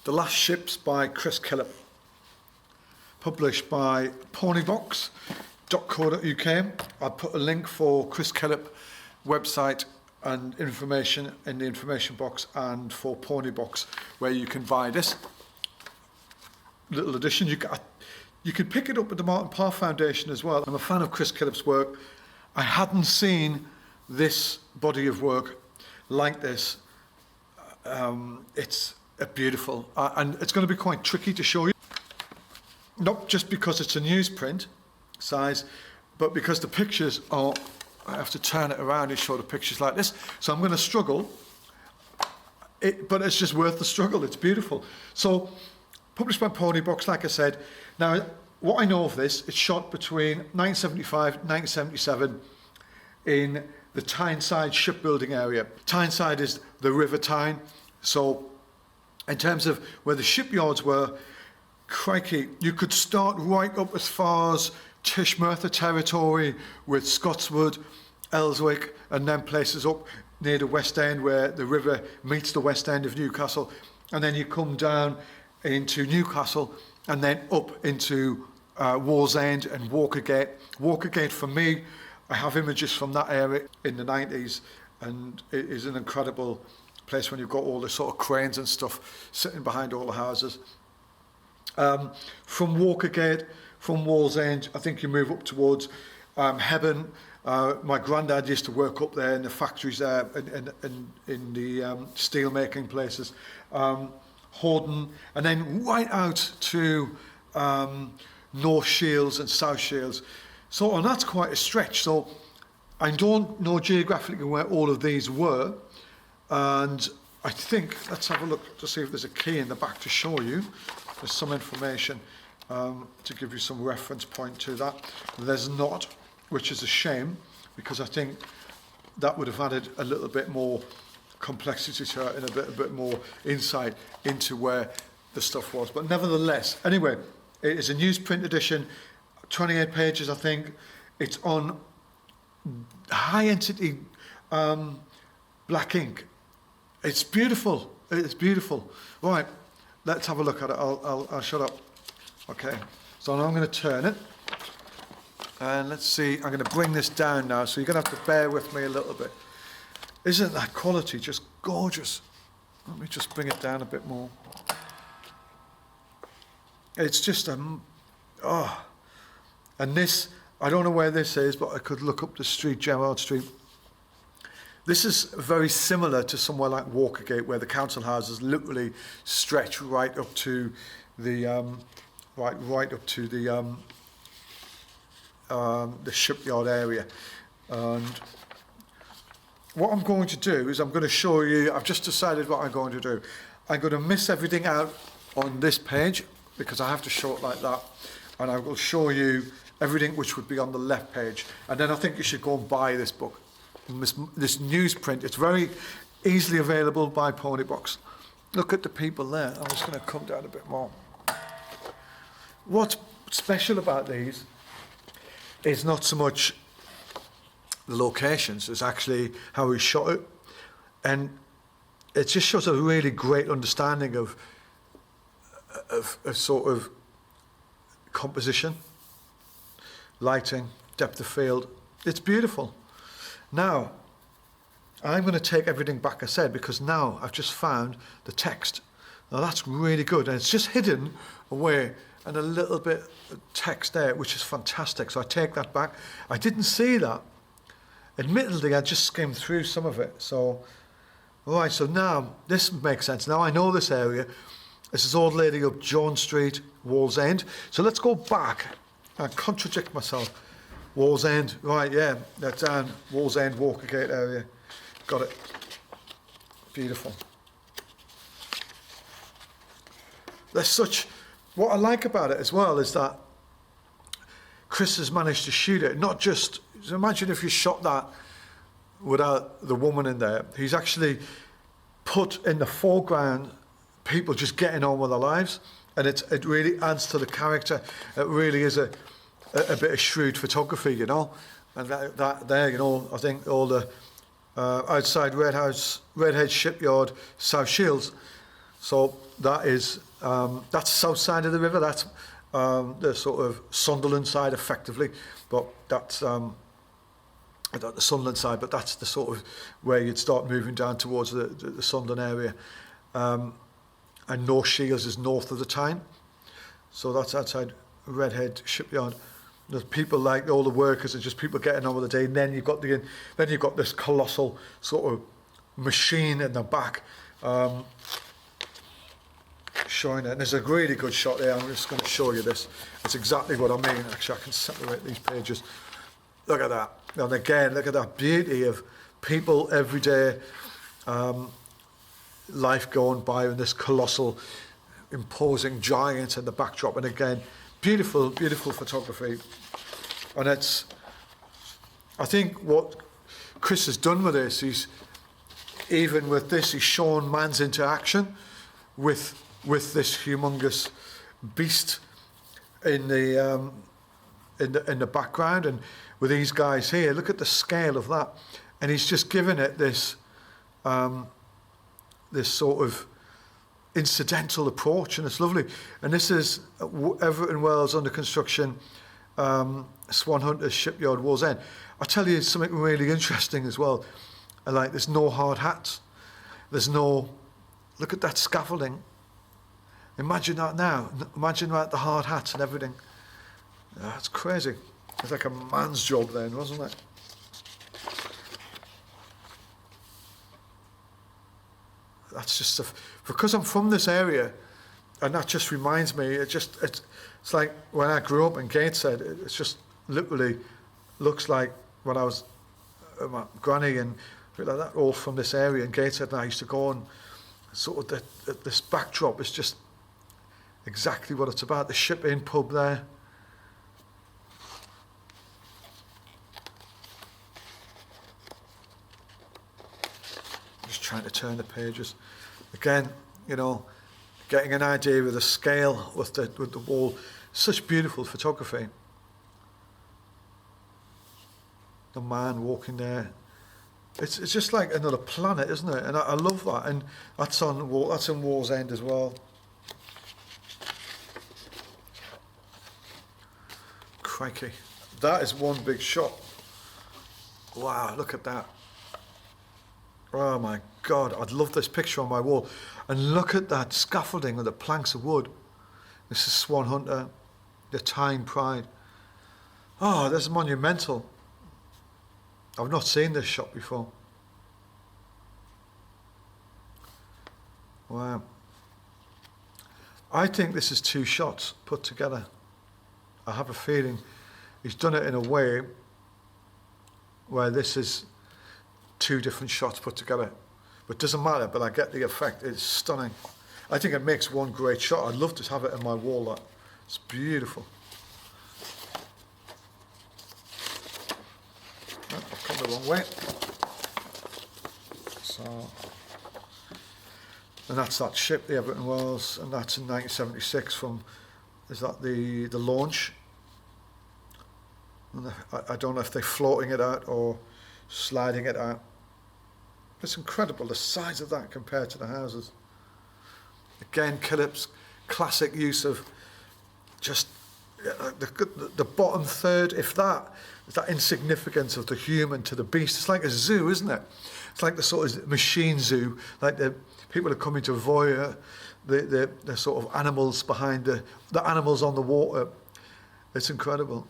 The Last Ships by Chris Killip, published by ponybox.co.uk. I'll put a link for Chris Killip website and information in the information box, and for Ponybox where you can buy this little edition. You can pick it up at the Martin Parr Foundation as well. I'm a fan of Chris Killip's work. I hadn't seen this body of work like this. It's beautiful, and it's going to be quite tricky to show you, not just because it's a newsprint size, but because the pictures are, I have to turn it around and show the pictures like this, so I'm going to struggle, but it's just worth the struggle. It's beautiful. So, published by Ponybox, like I said. Now, what I know of this, it's shot between 1975 and 1977 in the Tyneside shipbuilding area. Tyneside is the River Tyne, so in terms of where the shipyards were, crikey, you could start right up as far as Tishmertha territory with Scotswood, Ellswick, and then places up near the West End where the river meets the West End of Newcastle, and then you come down into Newcastle and then up into Wallsend and Walkergate. Walkergate, for me, I have images from that area in the 90s, and it is an incredible place when you've got all the sort of cranes and stuff sitting behind all the houses. From Walkergate, from Wallsend, I think you move up towards Hebburn. My granddad used to work up there in the factories there, in the steel making places. Horden, and then right out to North Shields and South Shields. So, and that's quite a stretch. So I don't know geographically where all of these were, and I think, let's have a look to see if there's a key in the back to show you. There's some information to give you some reference point to that. There's not, which is a shame, because I think that would have added a little bit more complexity to it and a bit more insight into where the stuff was. But nevertheless, anyway, it is a newsprint edition, 28 pages, I think. It's on high entity black ink. It's beautiful. It's beautiful. Right, let's have a look at it. I'll shut up. Okay, so now I'm going to turn it. And let's see, I'm going to bring this down now, so you're going to have to bear with me a little bit. Isn't that quality just gorgeous? Let me just bring it down a bit more. It's just and this, I don't know where this is, but I could look up the street, Gerrard Street. This is very similar to somewhere like Walkergate, where the council houses literally stretch right up to the the shipyard area. And what I'm going to do is I'm going to show you, I've just decided what I'm going to do. I'm going to miss everything out on this page because I have to show it like that, and I will show you everything which would be on the left page. And then I think you should go and buy this book, this newsprint. It's very easily available by Ponybox. Look at the people there. I'm just going to come down a bit more. What's special about these is not so much the locations, it's actually how we shot it, and it just shows a really great understanding of sort of composition, lighting, depth of field. It's beautiful. Now, I'm going to take everything back I said, because now I've just found the text. Now that's really good, and it's just hidden away, and a little bit of text there, which is fantastic. So I take that back. I didn't see that. Admittedly, I just skimmed through some of it. So, all right, so now this makes sense. Now I know this area. This is Old Lady up Jones Street, Wallsend. So let's go back. I contradict myself. Wallsend, right, yeah, that's down Wallsend, Walkergate area. Got it. Beautiful. There's such, what I like about it as well is that Chris has managed to shoot it, not just, imagine if you shot that without the woman in there. He's actually put in the foreground people just getting on with their lives, and it really adds to the character. It really is a bit of shrewd photography, you know. And that there, you know, I think all the outside Redhead Shipyard, South Shields, So that is, that's south side of the river. That's the sort of Sunderland side, effectively. But that's not the Sunderland side, but that's the sort of where you'd start moving down towards the Sunderland area. And North Shields is north of the Tyne. So that's outside Redhead Shipyard. There's people, like all the workers are just people getting on with the day. And then you've got this colossal sort of machine in the back. Showing it, and there's a really good shot there. I'm just going to show you this. It's exactly what I mean. Actually, I can separate these pages. Look at that. And again, look at that beauty of people every day, life going by, and this colossal, imposing giant in the backdrop. And again, beautiful, beautiful photography. And it's, I think what Chris has done with this, even with this, he's shown man's interaction with this humongous beast in the background, and with these guys here, look at the scale of that, and he's just given it this this sort of incidental approach, and it's lovely. And this is Everton Wells under construction, Swan Hunter's Shipyard, Wall's End. I'll tell you something really interesting as well. Like, there's no hard hats. There's no, look at that scaffolding. Imagine that now. Imagine that, the hard hats and everything. That's crazy. It's like a man's job then, wasn't it? That's just because I'm from this area, and that just reminds me. It's like when I grew up in Gateshead. It's just literally looks like when I was my granny and like that, all from this area in Gateshead. And I used to go, and sort of this backdrop is just exactly what it's about. The Ship Inn pub there. Just trying to turn the pages. Again, you know, getting an idea of the scale with the wall. Such beautiful photography. The man walking there. It's just like another planet, isn't it? And I love that. And that's on Wall's End as well. Crikey. That is one big shot. Wow, look at that. Oh my God, I'd love this picture on my wall. And look at that scaffolding with the planks of wood. This is Swan Hunter, the Tyne Pride. Oh, this is monumental. I've not seen this shot before. Wow. I think this is two shots put together. I have a feeling he's done it in a way where this is two different shots put together. But it doesn't matter, but I get the effect. It's stunning. I think it makes one great shot. I'd love to have it in my wall. That. It's beautiful. Oh, I've come the wrong way. So, and that's that ship, the Everton Wells, and that's in 1976 from, is that the launch? And I don't know if they're floating it out or sliding it out. It's incredible, the size of that compared to the houses. Again, Killip's classic use of just the bottom third, if that, is that insignificance of the human to the beast. It's like a zoo, isn't it? It's like the sort of machine zoo, like the people are coming to voyeur, the sort of animals behind the animals on the water. It's incredible.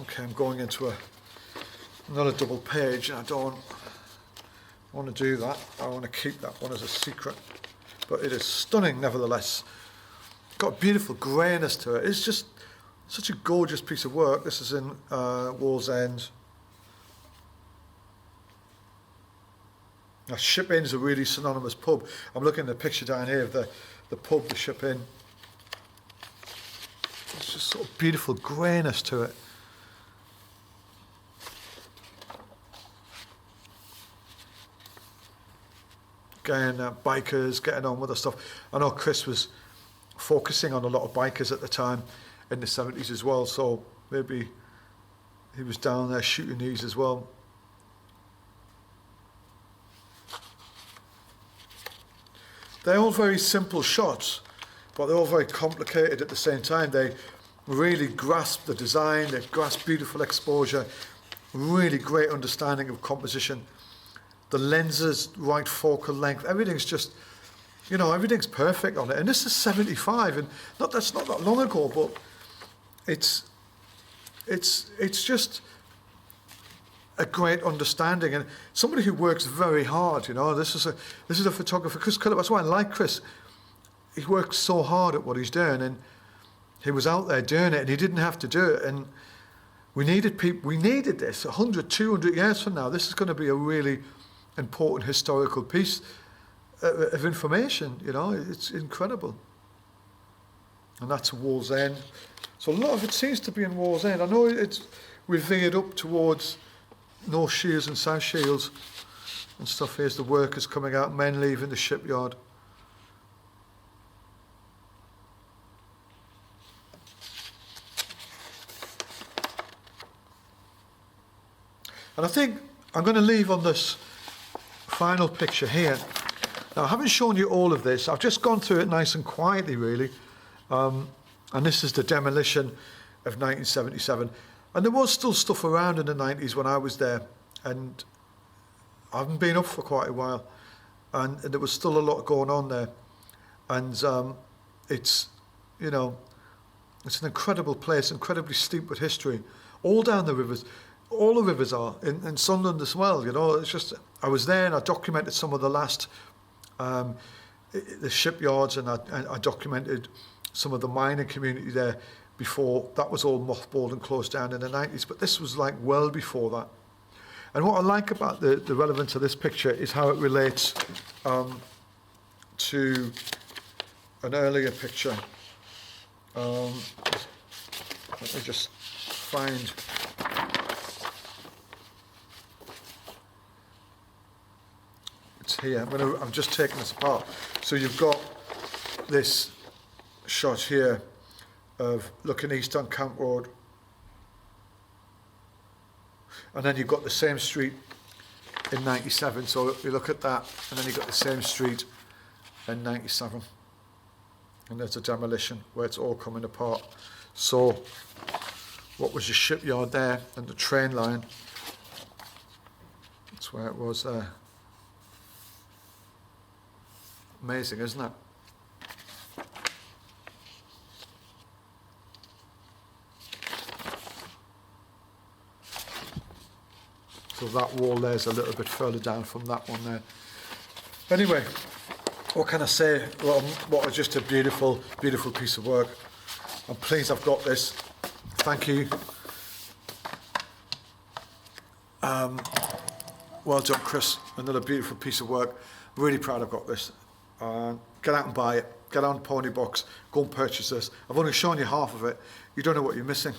Okay, I'm going into another double page, and I don't want to do that. I want to keep that one as a secret. But it is stunning, nevertheless. Got a beautiful greyness to it. It's just such a gorgeous piece of work. This is in Wall's End. Now, Ship Inn is a really synonymous pub. I'm looking at the picture down here of the pub, the Ship Inn. It's just sort of beautiful greyness to it. Again, bikers getting on with the stuff. I know Chris was focusing on a lot of bikers at the time, in the 70s as well, so maybe he was down there shooting these as well. They're all very simple shots, but they're all very complicated at the same time. They really grasp the design, they grasp beautiful exposure, really great understanding of composition. The lenses, right focal length, everything's just, you know, everything's perfect on it. And this is 75, and that's not that long ago, but it's just a great understanding, and somebody who works very hard. You know, this is a photographer, Chris Killip. That's why I like Chris. He works so hard at what he's doing, and he was out there doing it, and he didn't have to do it. And we needed people. We needed this 100, 200 years from now. This is going to be a really important historical piece of information. You know, it's incredible. And that's Wallsend. So a lot of it seems to be in Wallsend. I know we've veered up towards North Shields and South Shields and stuff. Here's the workers coming out, men leaving the shipyard. And I think I'm going to leave on this final picture here. Now, I haven't shown you all of this. I've just gone through it nice and quietly, really. And this is the Demolition of 1977. And there was still stuff around in the 90s when I was there. And I haven't been up for quite a while. And there was still a lot going on there. And it's, you know, it's an incredible place, incredibly steeped with history. All down the rivers. All the rivers are, in Sunderland as well, you know. It's just, I was there and I documented some of the last, the shipyards, and I documented some of the mining community there before that was all mothballed and closed down in the 90s, but this was like well before that. And what I like about the relevance of this picture is how it relates to an earlier picture. Let me just find... It's here. I'm just taking this apart. So you've got this shot here of looking east on Camp Road, and then you've got the same street in 97. So you look at that, and then you've got the same street in 97, and there's a Demolition where it's all coming apart. So what was your shipyard there and the train line? That's where it was there. Amazing, isn't it? So that wall there's a little bit further down from that one there. Anyway, what can I say? Well, what was just a beautiful, beautiful piece of work. I'm pleased I've got this. Thank you. Well done, Chris. Another beautiful piece of work. Really proud I've got this. Get out and buy it. Get on Pony Box. Go and purchase this. I've only shown you half of it. You don't know what you're missing.